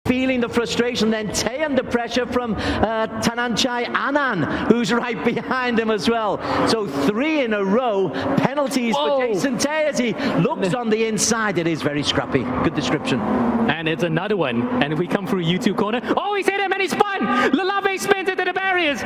feeling the frustration. Then Tay under pressure from Tananchai Anand, who's right behind him as well. So 3 in a row, penalties for Jason Tay as he looks on the inside. It is very scrappy. Good description. And it's another one. And we come through YouTube corner. Oh, he's hit him and he's spun! Llallave spins into the barriers.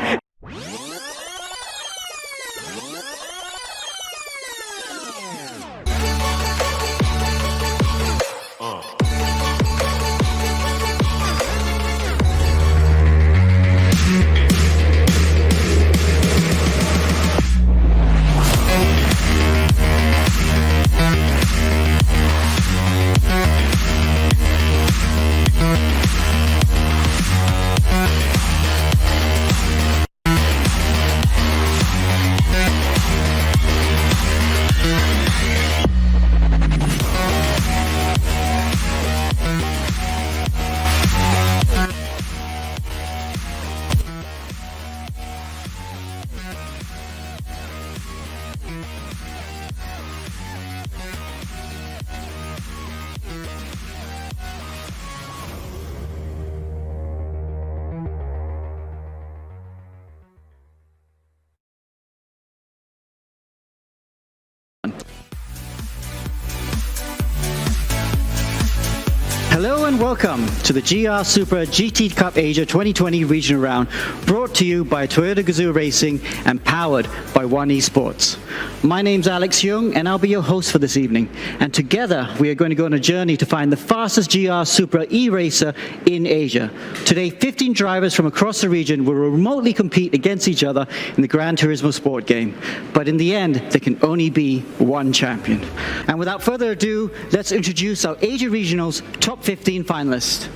Hello and welcome to the GR Supra GT Cup Asia 2020 Regional Round, brought to you by Toyota Gazoo Racing and powered by One Esports. My name's Alex Young and I'll be your host for this evening. And together we are going to go on a journey to find the fastest GR Supra e-racer in Asia. Today 15 drivers from across the region will remotely compete against each other in the Gran Turismo sport game. But in the end, there can only be one champion. And without further ado, let's introduce our Asia Regionals top 15 finalists.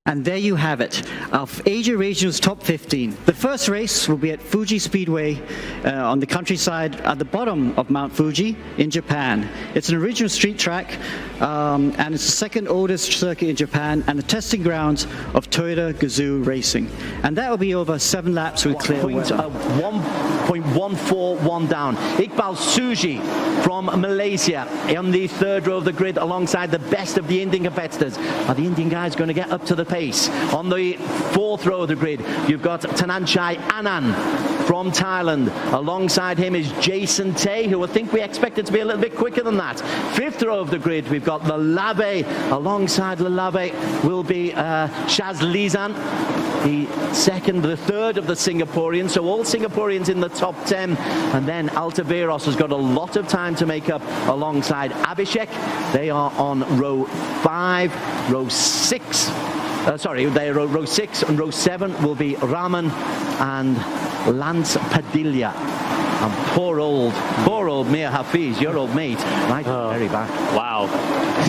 And there you have it, our Asia Regionals top 15. The first race will be at Fuji Speedway on the countryside at the bottom of Mount Fuji in Japan. It's an original street track and it's the second oldest circuit in Japan and the testing grounds of Toyota Gazoo Racing. And that will be over 7 laps with clear weather. 1.141 down. Iqbal Suji from Malaysia on the third row of the grid alongside the best of the Indian competitors. Are the Indian guys going to get up to the pace? On the fourth row of the grid, you've got Tananchai Anand from Thailand. Alongside him is Jason Tay, who I think we expected to be a little bit quicker than that. Fifth row of the grid, we've got Llallave. Alongside Llallave will be Shazlizan, the third of the Singaporeans. So all Singaporeans in the top 10. And then Altaveros has got a lot of time to make up alongside Abhishek. They are on row 5, row 6. They're row 6 and row 7 will be Raman and Lance Padilla. And poor old Mir Hafiz, your old mate, right at the very back. Wow.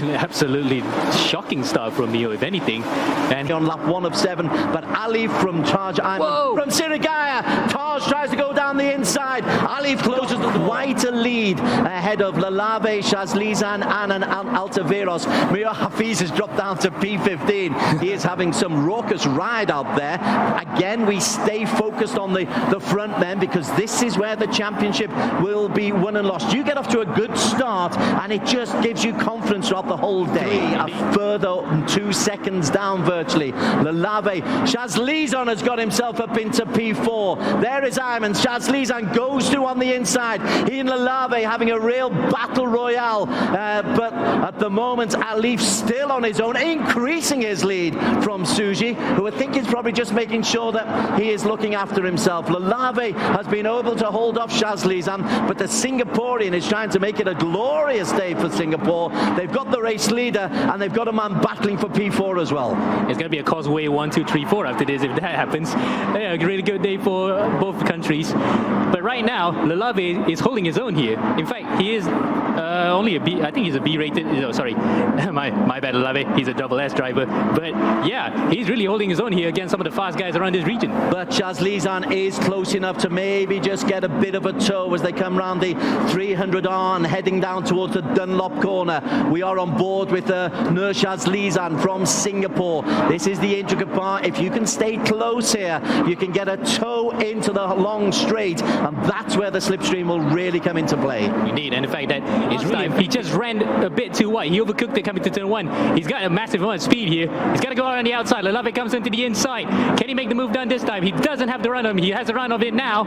Absolutely shocking start from Mio, if anything. And on lap 1 of 7, but Ali from Taj from Sirigaya. Taj tries to go down the inside. Ali closes the wider lead ahead of Llallave, Shazlizan, Anand, and Altaveros. Mir Hafiz has dropped down to P15. He is having some raucous ride out there. Again, we stay focused on the front men because this is where the championship will be won and lost. You get off to a good start and it just gives you confidence throughout the whole day. A further 2 seconds down virtually. Llallave. Shazlizan has got himself up into P4. There is Iman. Shazlizan goes through on the inside. He and Llallave having a real battle royale. But at the moment, Alif still on his own, increasing his lead from Suji, who I think is probably just making sure that he is looking after himself. Llallave has been able to hold off Shazlizan, but the Singaporean is trying to make it a glorious day for Singapore. They've got the race leader, and they've got a man battling for P4 as well. It's going to be a causeway 1, 2, 3, 4 after this if that happens. Yeah, a really good day for both countries. But right now, Llallave is holding his own here. In fact, he is only a B. I think he's a B rated. Oh, sorry, my bad, Llallave. He's a double S driver. But yeah, he's really holding his own here against some of the fast guys around this region. But Shazlizan is close enough to maybe just get a bit of a toe as they come round the 300 on, heading down towards the Dunlop corner. We are on board with Nur Shazlizan from Singapore. This is the intricate part. If you can stay close here, you can get a toe into the long straight, and that's where the slipstream will really come into play. Indeed, and the fact that it's really, he just ran a bit too wide. He overcooked it coming to turn 1. He's got a massive amount of speed here. He's got to go out on the outside. Llallave comes into the inside. Can he make the move done this time? He doesn't have the run on him. He has a run of it now.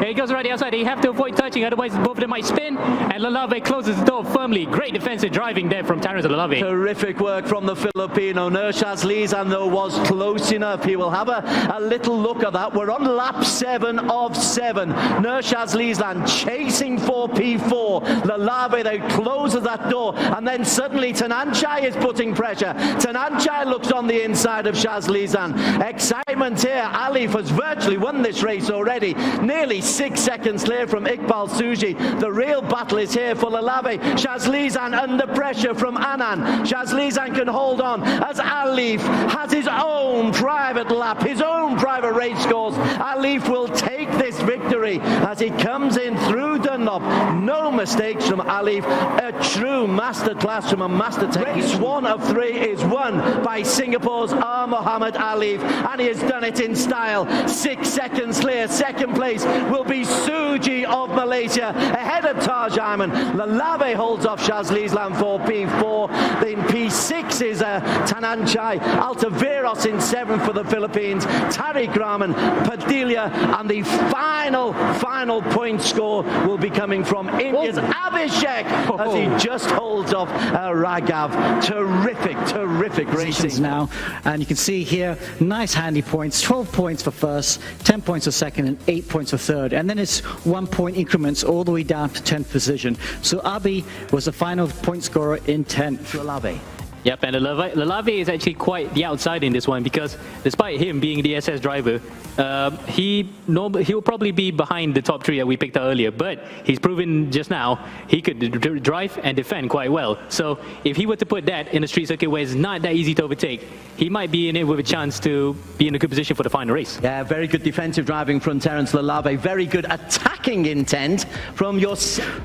He goes around the outside. He have to avoid touching, otherwise both of them might spin. And Llallave closes the door firmly. Great defensive driving there from Terence Llallave. Terrific work from the Filipino. Nur Shazlizan, though, was close enough. He will have a little look at that. We're on lap 7 of 7. Nur Shazlizan chasing for P4. Llallave, they closes that door, and then suddenly Tananchai is putting pressure. Tananchai looks on the inside of Shazlizan. Excitement here. Alif has virtually won this race already. Nearly 6 seconds clear from Iqbal Suji. The real battle is here for Llallave. Shazlizan under pressure from Anand. Shazlizan can hold on as Alif has his own private lap, his own private race course. Alif will take this victory as he comes in through Dunlop. No mistakes from Alif. A true masterclass from a master technician. Race 1 of 3 is won by Singapore's Mohammed Alif, and he has done it in style. 6 seconds clear. Second place will be Suji of Malaysia, ahead of Taj Ayman. Llallave holds off Shazlizan for P4. Then P6 is Tananchai. Altaveros in 7th for the Philippines. Tariq Rahman, Padilla, and the final point score will be coming from India's Abhishek as he just holds off Raghav. Terrific racing now, and you can see here nice handy points. 12 points for first, 10 points for second, and 8 points for third, and then it's 1 point increments all the way down to 10th position. So Abi was the final point scorer in 10th. Llallave. Yep, and Llallave is actually quite the outside in this one, because despite him being the SS driver, he'll probably be behind the top 3 that we picked out earlier, but he's proven just now he could drive and defend quite well. So if he were to put that in a street circuit where it's not that easy to overtake, he might be in it with a chance to be in a good position for the final race. Yeah, very good defensive driving from Terence Llallave. Very good attacking intent from your...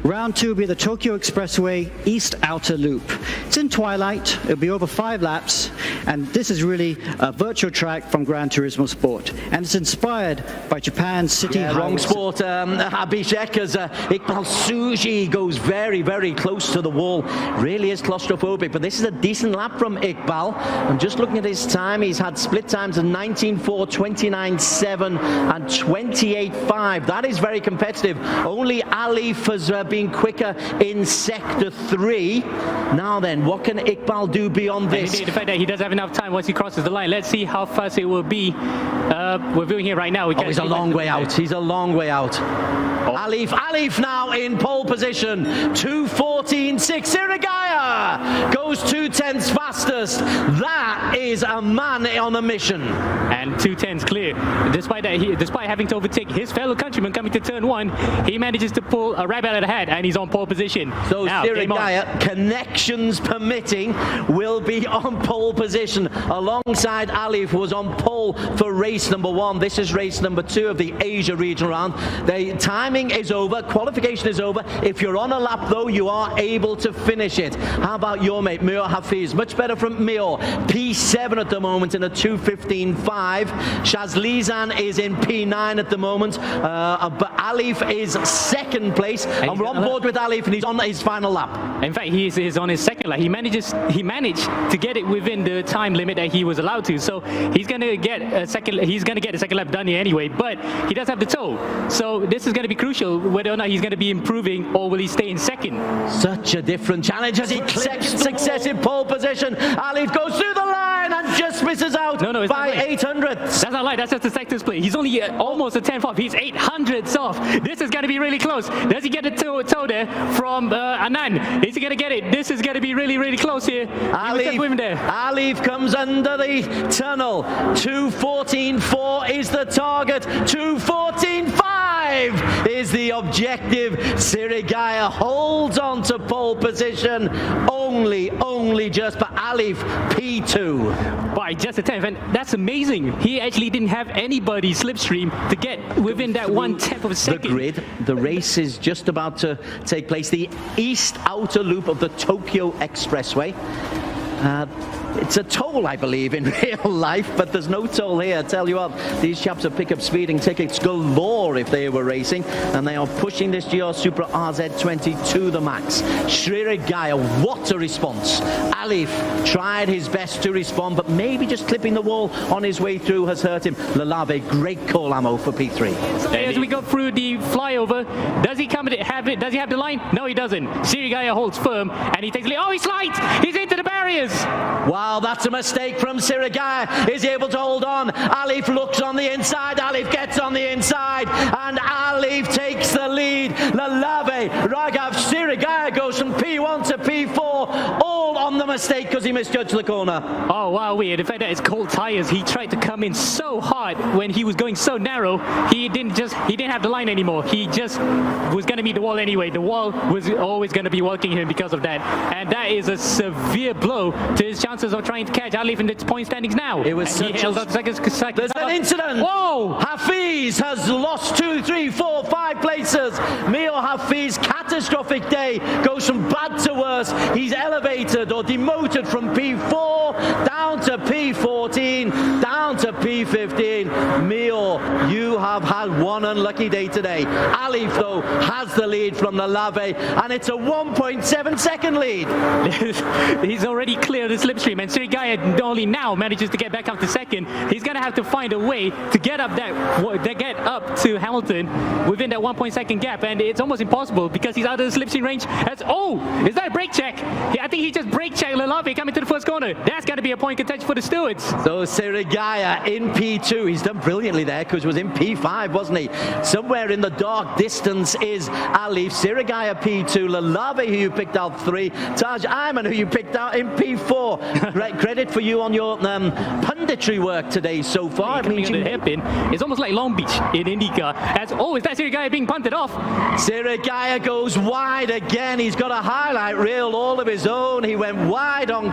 Round 2 will be the Tokyo Expressway East Outer Loop. It's in twilight. It'll be over 5 laps, and this is really a virtual track from Gran Turismo Sport, and it's inspired by Japan's city highways. Wrong sport, Abhishek, as Iqbal Suji goes very close to the wall. Really is claustrophobic, but this is a decent lap from Iqbal. I'm just looking at his time. He's had split times of 19.4, 29.7 and 28.5. That is very competitive. Only Alif has been quicker in sector 3. Now then, what can Iqbal do beyond this? Indeed, the fact that he does have enough time once he crosses the line. Let's see how fast it will be. We're viewing here right now. He's a long way out. He's a long way out. Oh. Alif now in pole position. 2:14.6. Irigaya goes 2/10 fastest. That is a man on a mission. And 2/10 clear. Despite having to overtake his fellow countryman coming to turn 1, he manages to pull a rabbit out of the hat, and he's on pole position. So Irigaya, connections permitting, will be on pole position alongside Alif, who was on pole for race number 1. This is race number 2 of the Asia regional round. The timing is over, qualification is over. If you're on a lap though, you are able to finish it. How about your mate Mio Hafiz? Much better from Mio. P7 at the moment in a 2:15.5. Shazlizan is in P9 at the moment, but Alif is second place, and we're on board with Alif, and he's on his final lap. In fact, he is on his second second lap. He managed to get it within the time limit that he was allowed to. So he's gonna get a second lap done here anyway. But he does have the toe. So this is gonna be crucial whether or not he's gonna be improving or will he stay in second. Such a different challenge as he clips successive pole position. Alif goes through the line and just misses out by 800. That's not right. That's just the sector split. He's only almost a 10th off. He's 800ths off. This is going to be really close. Does he get a toe there from Anand? Is he going to get it? This is going to be really, really close here. Alif comes under the tunnel. 2:14.4 is the target. 2:14.5 is the objective. Sirigaya holds on to pole position. Only just for Alif P2. By just a 10th, and that's amazing. He actually didn't have anybody slipstream to get within that 1/10 of a second. The grid, the race is just about to take place. The east outer loop of the Tokyo Expressway. It's a toll, I believe, in real life, but there's no toll here. I tell you what, these chaps would pick up speeding tickets galore if they were racing, and they are pushing this GR Supra RZ20 to the max. Sririgaya, what a response. Alif tried his best to respond, but maybe just clipping the wall on his way through has hurt him. Lalave, great call ammo for P3. As we go through the flyover, does he have it? Does he have the line? No, he doesn't. Sirigaya holds firm, and he takes the lead. Oh, he slides! He's into the barriers! Wow, that's a mistake from Sirigaya. Is he able to hold on? Alif looks on the inside. Alif gets on the inside. And Alif takes the lead. Lalave, Raghav, Sirigaya goes from P1 to P4. All on the mistake because he misjudged the corner. Oh, wow, weird. The fact that it's cold tires, he tried to come in so hard when he was going so narrow. He didn't have the line anymore. He just was going to meet the wall anyway. The wall was always going to be walking him because of that. And that is a severe blow to his chances of trying to catch Alif in its point standings now. It was such There's an incident. Whoa! Hafiz has lost 2, 3, 4, 5 places. Mio Hafiz, catastrophic day, goes from bad to worse. He's elevated or demoted from P4 down to P14, down to P15. Mio, you have had one unlucky day today. Alif, though, has the lead from Lalave, and it's a 1.7 second lead. He's already cleared the slipstream, and Sirigaya only now manages to get back up to second. He's going to have to find a way to get up to Hamilton within that 1.2 gap, and it's almost impossible because he's out of the slipstream range. Is that a brake check? I think he just brake checked Lalave coming to the first corner. That's going to be a point contention for the stewards. So Sirigaya in P2, he's done brilliantly there because he was in P5, wasn't he? Somewhere in the dark distance is Alif. Sirigaya P2, Lalave, who you picked out 3, Taj Ayman, who you picked out in P4. Right, credit for you on your punditry work today so far. It's almost like Long Beach in IndyCar. Is that Sirigaya being punted off? Sirigaya goes wide again. He's got a highlight reel all of his own. He went wide on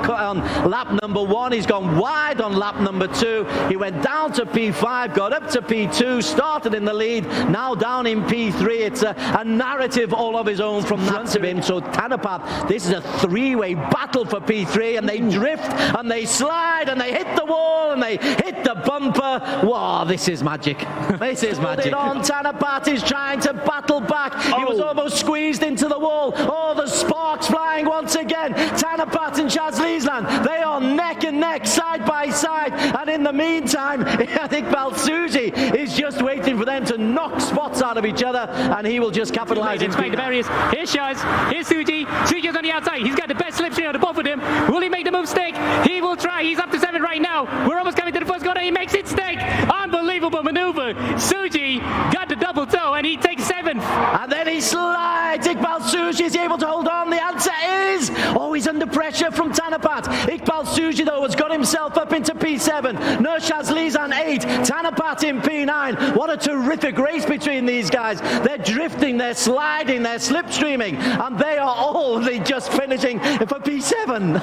lap number 1. He's gone wide on lap number 2. He went down to P5, got up to P2, started in the lead, now down in P3. It's a narrative all of his own from front of him. So Tanapat, this is a 3-way battle for P3, and they drift and they slide and they hit the wall and they hit the bumper. Wow, this is magic. This is magic. Tanapat is trying to battle back. He was almost squeezed into the wall. Oh, the sparks flying once again. Tanapat and Chaz Liesland, they are neck and neck, side by side. And in the meantime, I think Balsuji is just waiting for them to knock spots out of each other, and he will just capitalize. The barriers. Here's Chaz. Here's Suji. Suji's on the outside. He's got the best slipstream out of both of them. Will he make the move stick? He will try. He's up to 7 right now. We're almost coming to the first corner. He makes it stick. Unbelievable maneuver. Suji got the double toe, and he takes 7th. And then he slides. Iqbal Suji is able to hold on. The answer is, he's under pressure from Tanapat. Iqbal Suji, though, has got himself up into P7. Nurshaz Lizan 8. Tanapat in P9. What a terrific race between these guys. They're drifting, they're sliding, they're slipstreaming, and they are all just finishing for P7.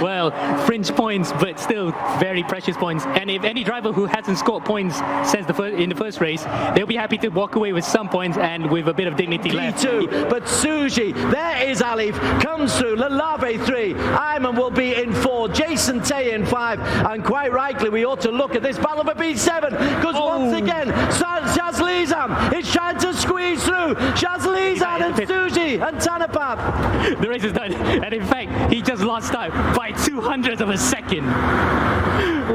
Well, fringe points, but still very precious points. And if any driver who hasn't scored points says in the first race, they'll be happy to walk away with some points and with a bit of dignity left. P2, but Suji, there is Alif. comes through. Llallave 3. Ayman will be in 4. Jason Tay in 5. And quite rightly, we ought to look at this battle for B7 because once again, Shazlizan is trying to squeeze through. Shazlizan and Suji and Tanapap. The race is done, and in fact, he just lost time by 200ths of a second.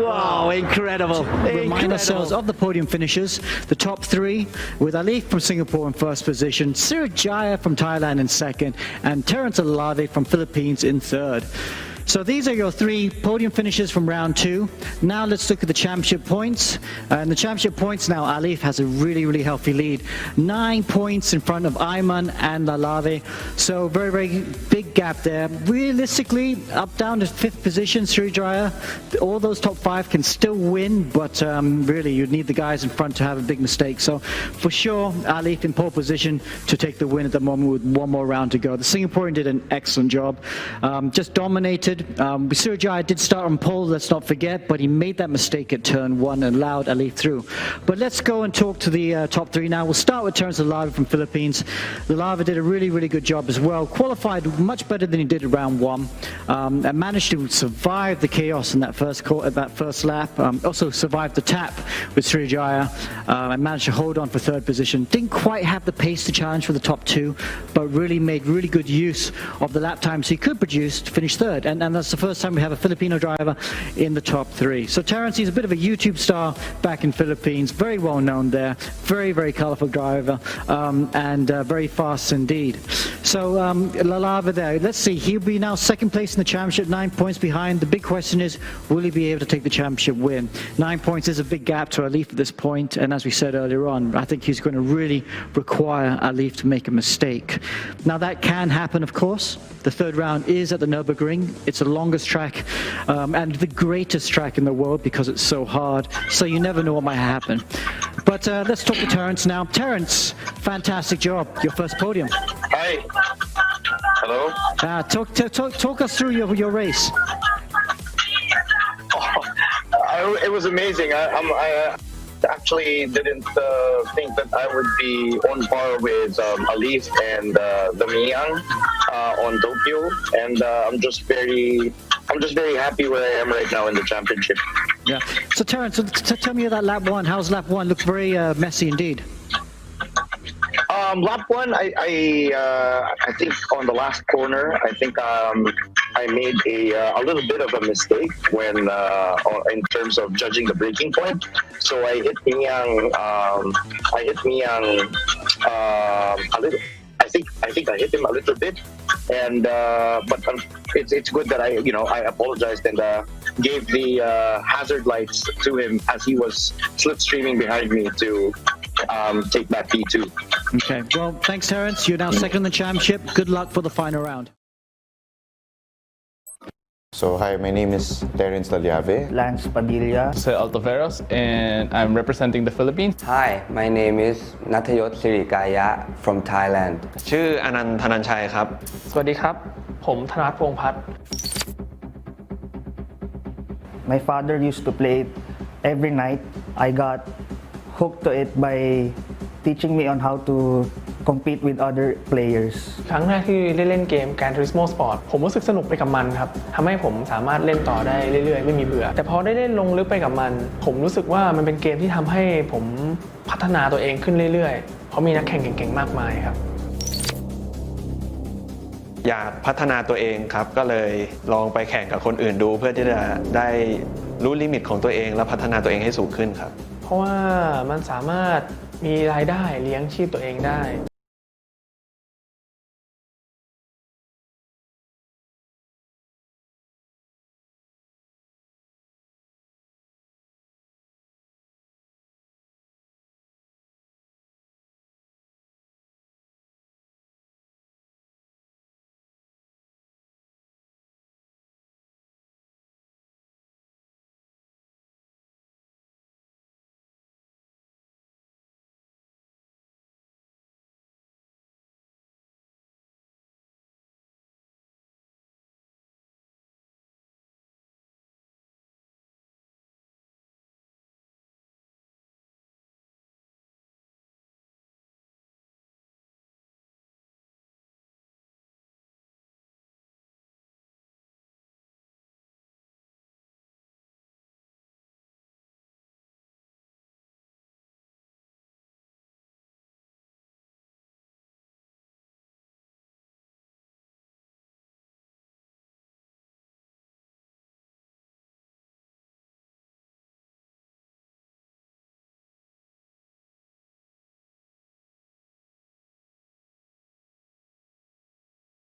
Wow, incredible. Remind ourselves of the podium finishers. The top 3 with Alif from Singapore in first position, Sriwijaya from Thailand in second, and T.Lallave from Philippines in third. So these are your 3 podium finishes from round 2. Now let's look at the championship points. And the championship points now, Alif has a really, really healthy lead. 9 points in front of Ayman and Llallave. So very, very big gap there. Realistically, up down to 5th position, Sriwijaya. All those top 5 can still win, but really you need the guys in front to have a big mistake. So for sure, Alif in pole position to take the win at the moment with 1 more round to go. The Singaporean did an excellent job. Just dominated. Sriwijaya did start on pole, let's not forget, but he made that mistake at turn 1 and allowed Alif through. But let's go and talk to the top 3 now. We'll start with T.Lallave from Philippines. Llallave did a really, really good job as well. Qualified much better than he did at round 1, and managed to survive the chaos in that first lap. Also survived the tap with Sriwijaya, and managed to hold on for 3rd position. Didn't quite have the pace to challenge for the top 2, but really made really good use of the lap times he could produce to finish 3rd. And that's the first time we have a Filipino driver in the top 3. So Terence, he's a bit of a YouTube star back in Philippines, very well known there, very, very colourful driver, and very fast indeed. So Llallave there, let's see, he'll be now 2nd place in the championship, 9 points behind. The big question is, will he be able to take the championship win? 9 points is a big gap to Alif at this point, and as we said earlier on, I think he's going to really require Alif to make a mistake. Now that can happen, of course. The 3rd round is at the Nürburgring. It's the longest track and the greatest track in the world because it's so hard. So you never know what might happen. But let's talk to Terence now. Terence, fantastic job. Your first podium. Hi. Hello. Talk us through your race. It was amazing. I actually didn't think that I would be on par with Alif and the Miyang on Tokyo, and I'm just very happy where I am right now in the championship. Yeah. So Terence, tell me about lap 1. How's lap 1? Looked very messy indeed. Lap 1, I think on the last corner, I think I made a little bit of a mistake when in terms of judging the braking point. So I hit Miyang a little. I think I hit him a little bit, and but it's good that I apologized and gave the hazard lights to him as he was slipstreaming behind me to take that P2. Okay, well, thanks, Terence. You're now 2nd in the championship. Good luck for the final round. So hi, my name is T.Lallave. Lance Padilla. Jose Altaveros, and I'm representing the Philippines. Hi, my name is Natayot Sirikaya from Thailand. ชื่ออนันต์ธนัญชัยครับ สวัสดีครับ ผมธนัทพงษ์พัฒน์ My father used to play it every night. I got hooked to it by teaching me on how to compete with other players. ครั้งแรกที่ได้เล่นเกม Gran Turismo Sport ผมรู้สึกสนุกไปกับมันครับทำให้ผมสามารถเล่นต่อได้เรื่อยๆไม่มีเบื่อแต่พอได้เล่นลงลึกไปกับมันผมรู้สึกว่ามันเป็นเกมที่ทำให้ผมพัฒนาตัวเองขึ้นเรื่อยๆเพราะมีนักแข่งเก่งๆมากมายครับ อยากพัฒนาตัวเองครับก็เลยลองไปแข่งกับคนอื่นดูเพื่อที่จะได้รู้ลิมิตของตัวเองและพัฒนาตัวเองให้สูงขึ้นครับเพราะว่ามันสามารถมีรายได้เลี้ยงชีพตัวเองได้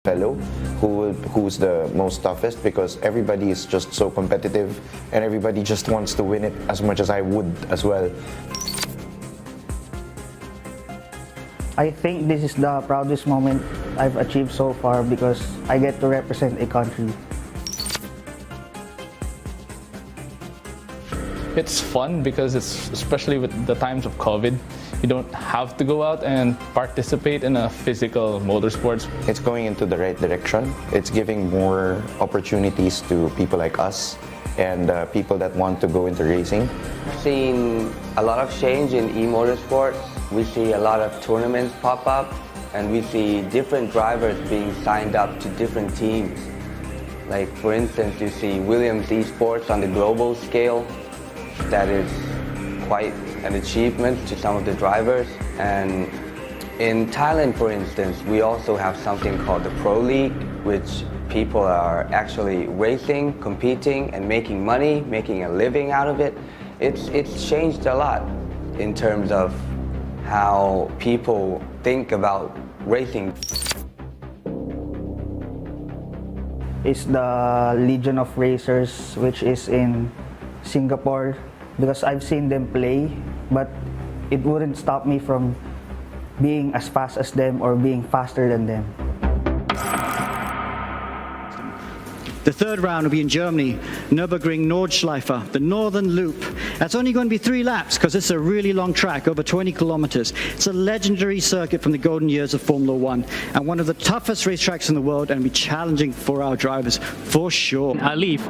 fellow who's the most toughest, because everybody is just so competitive and everybody just wants to win it as much as I would as well. I think this is the proudest moment I've achieved so far because I get to represent a country. It's fun because it's, especially with the times of COVID, you don't have to go out and participate in a physical motorsports. It's going into the right direction. It's giving more opportunities to people like us and people that want to go into racing. We've seen a lot of change in e-motorsports. We see a lot of tournaments pop up, and we see different drivers being signed up to different teams. Like, for instance, you see Philippines Esports on the global scale. That is quite an achievement to some of the drivers. And in Thailand, for instance, we also have something called the Pro League, which people are actually racing, competing, and making money, making a living out of it. It's changed a lot in terms of how people think about racing. It's the Legion of Racers, which is in Singapore, because I've seen them play, but it wouldn't stop me from being as fast as them or being faster than them. The third round will be in Germany, Nürburgring Nordschleife, the Northern Loop. That's only going to be 3 laps because it's a really long track, over 20 kilometers. It's a legendary circuit from the golden years of Formula One and one of the toughest racetracks in the world, and will be challenging for our drivers for sure. Alif,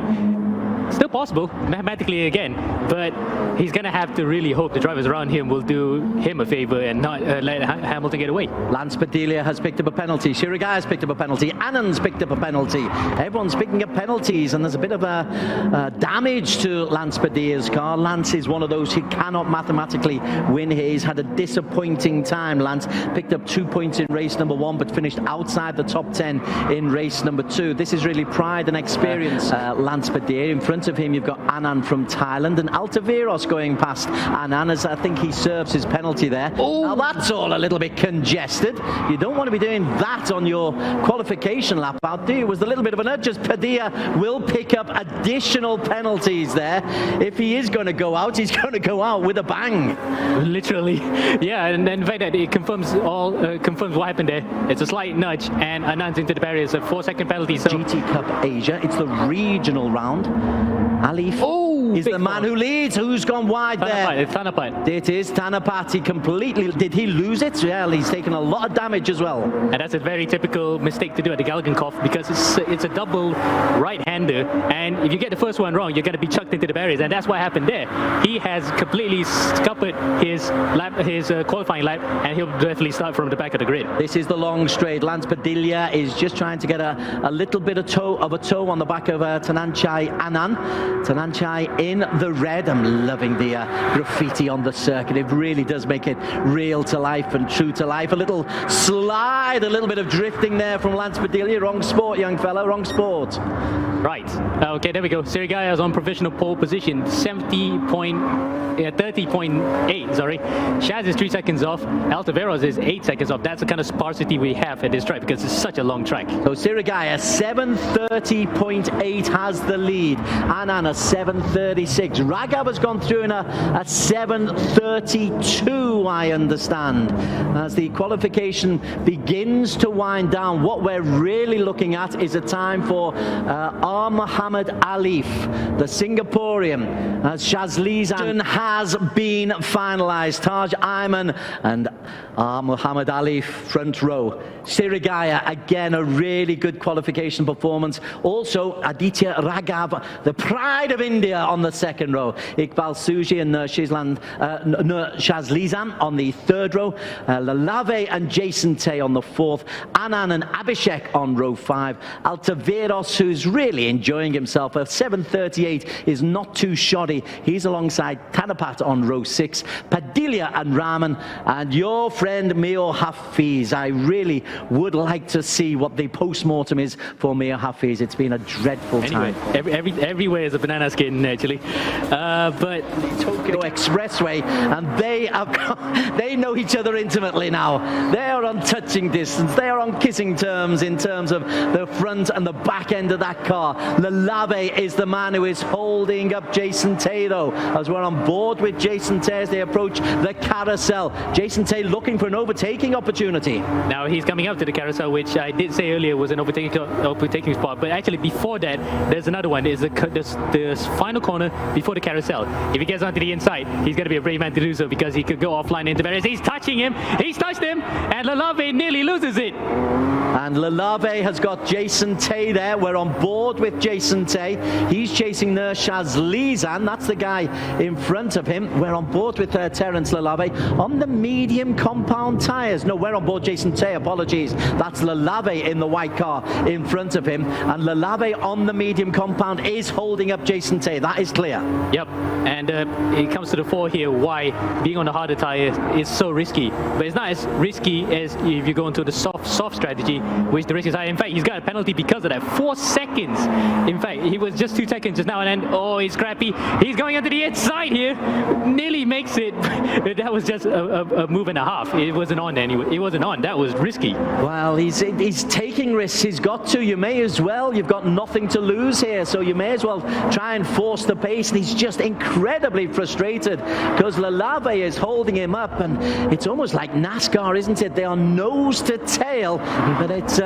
still possible, mathematically again, but he's going to have to really hope the drivers around him will do him a favor and not let Hamilton get away. Lance Padilla has picked up a penalty. Shirigai has picked up a penalty. Annan's picked up a penalty. Everyone's picking up penalties, and there's a bit of a damage to Lance Padilla's car. Lance is one of those who cannot mathematically win here. He's had a disappointing time. Lance picked up 2 points in race number 1, but finished outside the top 10 in race number 2. This is really pride and experience. Lance Padilla. In front of him, you've got Annan from Thailand, and Altaviros going past Annan as I think he serves his penalty there. Now that's all a little bit congested. You don't want to be doing that on your qualification lap out, do you? It was a little bit of an urge. Padilla will pick up additional penalties there. If he is going to go out, he's going to go out with a bang. Literally, yeah, and in fact that it confirms what happened there. It's a slight nudge, and Annan's into the barrier. It's a 4-second penalty. So GT Cup Asia, it's the regional round. Alif is the man who leads. Who's gone wide there? It's Thanapat. It is Thanapat. He completely... Did he lose it? Yeah, he's taken a lot of damage as well. And that's a very typical mistake to do at the Galgenkopf, because it's a double right-hander, and if you get the first one wrong, you're going to be chucked into the barriers, and that's what happened there. He has completely scuppered his qualifying lap, and he'll definitely start from the back of the grid. This is the long straight. Lance Padilla is just trying to get a little bit of a toe on the back of Tananchai Annan. Tananchai in the red. I'm loving the graffiti on the circuit. It really does make it real to life and true to life. A little slide, a little bit of drifting there from Lance Padilla. Wrong sport, young fella, wrong sport. Right. Okay, there we go. Sirigaya is on provisional pole position, 30.8, sorry. Shaz is 3 seconds off. Altaveros is 8 seconds off. That's the kind of sparsity we have at this track because it's such a long track. So Sirigaya, 7:30.8 has the lead. Annan, a 7:36. Raghav has gone through in a 7:32, I understand. As the qualification begins to wind down, what we're really looking at is a time for Muhammad Alif, the Singaporean, as Shazlizan has been finalized. Taj Ayman and Muhammad Alif front row. Sirigaya, again, a really good qualification performance. Also, Aditya Raghav, the pride of India, on the second row. Iqbal Suji and Shazlizan on the third row. Lalave and Jason Tay on the fourth. Annan and Abhishek on row 5. Altaviros, who's really enjoying himself. A 7:38 is not too shoddy. He's alongside Thanapat on row 6. Padilla and Rahman, and your friend Mio Hafiz. I really would like to see what the post-mortem is for Mio Hafiz. It's been a dreadful time. Everywhere is a banana skin, actually. But Tokyo Expressway, and they know each other intimately now. They are on touching distance. They are on kissing terms in terms of the front and the back end of that car. Llallave is the man who is holding up Jason Tay, though, as we're on board with Jason Tay as they approach the carousel. Jason Tay looking for an overtaking opportunity. now he's coming up to the carousel, which I did say earlier was an overtaking spot. But actually, before that, there's another one. There's the final corner before the carousel. If he gets onto the inside, he's going to be a brave man to do so because he could go offline into barriers. He's touching him. He's touched him, and Llallave nearly loses it. And Llallave has got Jason Tay there. We're on board with Jason Tay. He's chasing Nurshaz Lizan. That's the guy in front of him. We're on board with Terence Llallave on the medium compound tyres. No, we're on board Jason Tay. Apologies. That's Llallave in the white car in front of him. And Llallave on the medium compound is holding up Jason Tay. That is clear. Yep. And it comes to the fore here why being on the harder tyre is so risky. But it's not as risky as if you go into the soft strategy, which the risk is high. In fact, he's got a penalty because of that. 4 seconds. In fact, he was just 2 seconds just now, and then, oh, he's scrappy. He's going onto the inside here. Nearly makes it. That was just a move and a half. It wasn't on anyway. It wasn't on. That was risky. Well, he's taking risks. He's got to. You may as well. You've got nothing to lose here, so you may as well try and force the pace. And he's just incredibly frustrated because Llallave is holding him up, and it's almost like NASCAR, isn't it? They are nose to tail, but it's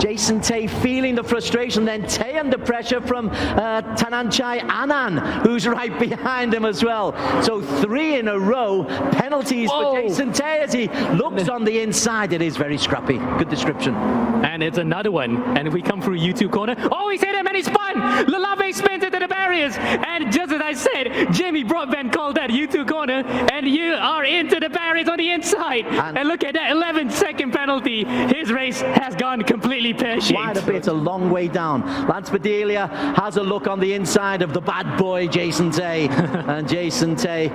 Jason Tay feeling the frustration, then Tay under pressure from Tananchai Anand, who's right behind him as well. So 3 in a row, penalties for Jason Tay as he looks on the inside. It is very scrappy. Good description. And it's another one. And if we come through U2 corner, oh, he's hit him and he spun! Llallave spins into the barriers. And just as I said, Jimmy Broadbent called that U2 corner, and you are into the barriers on the inside. And look at that 11-second penalty. His race has gone completely pear-shaped. Quite a bit, a long way down. Lance Bedelia has a look on the inside of the bad boy, Jason Tay. And Jason Tay,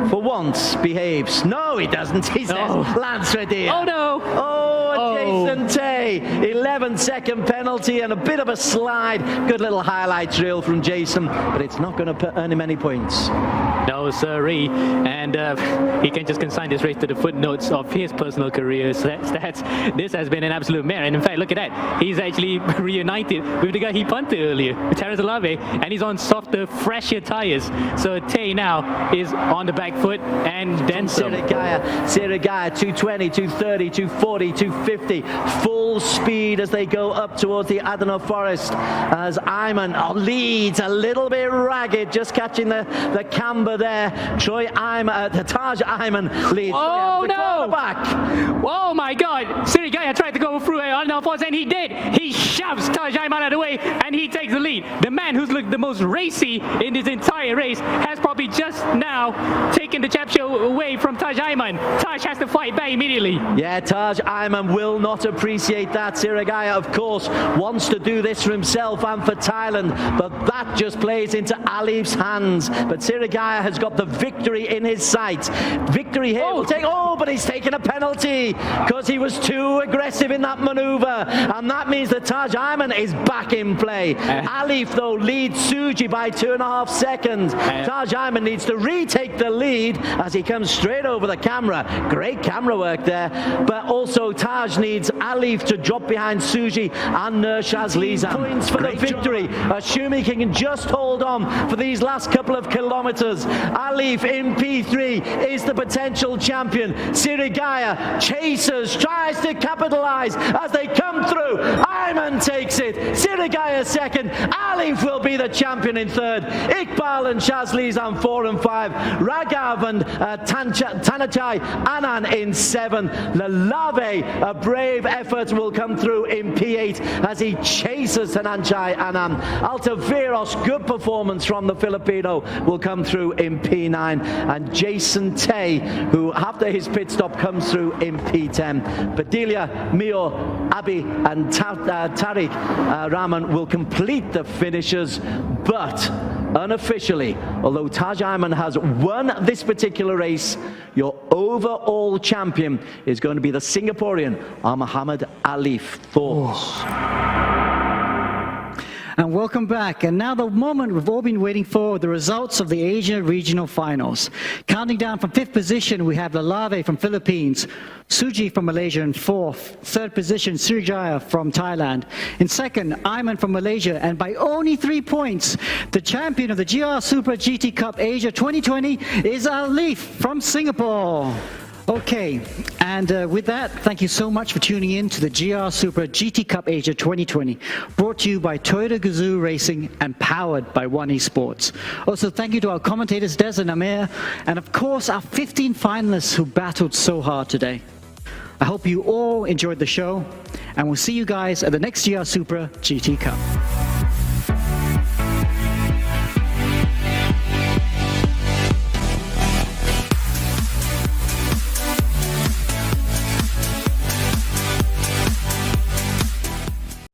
for once, behaves. No, he doesn't. He says, Lance Bedelia. Oh, no. Jason Tay, 11-second penalty and a bit of a slide. Good little highlights reel from Jason, but it's not going to earn him any points. No, sirree. And he can just consign this race to the footnotes of his personal career stats. This has been an absolute mare. And in fact, look at that. He's actually reunited with the guy he punted earlier, Terence Llallave, and he's on softer, fresher tyres. So Tay now is on the back foot and then some. Sirigaya, 220, 230, 240, 250. Full speed as they go up towards the Adana Forest as Ayman leads a little bit ragged, just catching the camber there. Taj Ayman leads. Oh no! Back. Oh my God! Sirigaya tried to go through Adana Forest, and he did. He shoves Taj Ayman out of the way, and he takes the lead. The man who's looked the most racy in this entire race has probably just now taken the championship away from Taj Ayman. Taj has to fight back immediately. Yeah, Taj Ayman will not appreciate that. Sirigaya, of course, wants to do this for himself and for Thailand, but that just plays into Alif's hands. But Sirigaya has got the victory in his sights. Victory here will take. Oh, but he's taken a penalty because he was too aggressive in that maneuver, and that means that Taj Ayman is back in play. Alif, though, leads Suji by 2.5 seconds. Taj Ayman needs to retake the lead as he comes straight over the camera. Great camera work there, but also Taj needs Alif to drop behind Suji and Nurshaz Lizan. Points for the victory, assuming he can just hold on for these last couple of kilometers. Alif in P3 is the potential champion. Sirigaya chases, tries to capitalize as they come through. Ayman takes it. Sirigaya second. Alif will be the champion in third. Iqbal and Shazlizan 4 and 5. Raghav and Tanachai Anand in 7. Llallave, a brave effort, will come through in P8 as he chases Tanachai Anand. Altaviros, good performance from the Filipino, will come through in P9. And Jason Tay, who after his pit stop comes through in P10. Bedelia, Mio, Abi and Tariq Rahman will complete the finishers, but unofficially, although Taj Ayman has won this particular race, your overall champion is going to be the Singaporean Muhammad Alif. Thoughts? And welcome back. And now the moment we've all been waiting for, the results of the Asia Regional Finals. Counting down from 5th position, we have T.Lallave from Philippines, Suji from Malaysia in 4th. 3rd position, Sriwijaya from Thailand. In 2nd, Ayman from Malaysia. And by only 3 points, the champion of the GR Supra GT Cup Asia 2020 is Alif from Singapore. Okay, and with that, thank you so much for tuning in to the GR Supra GT Cup Asia 2020, brought to you by Toyota Gazoo Racing and powered by One Esports. Also, thank you to our commentators, Des and Amir, and of course, our 15 finalists who battled so hard today. I hope you all enjoyed the show, and we'll see you guys at the next GR Supra GT Cup.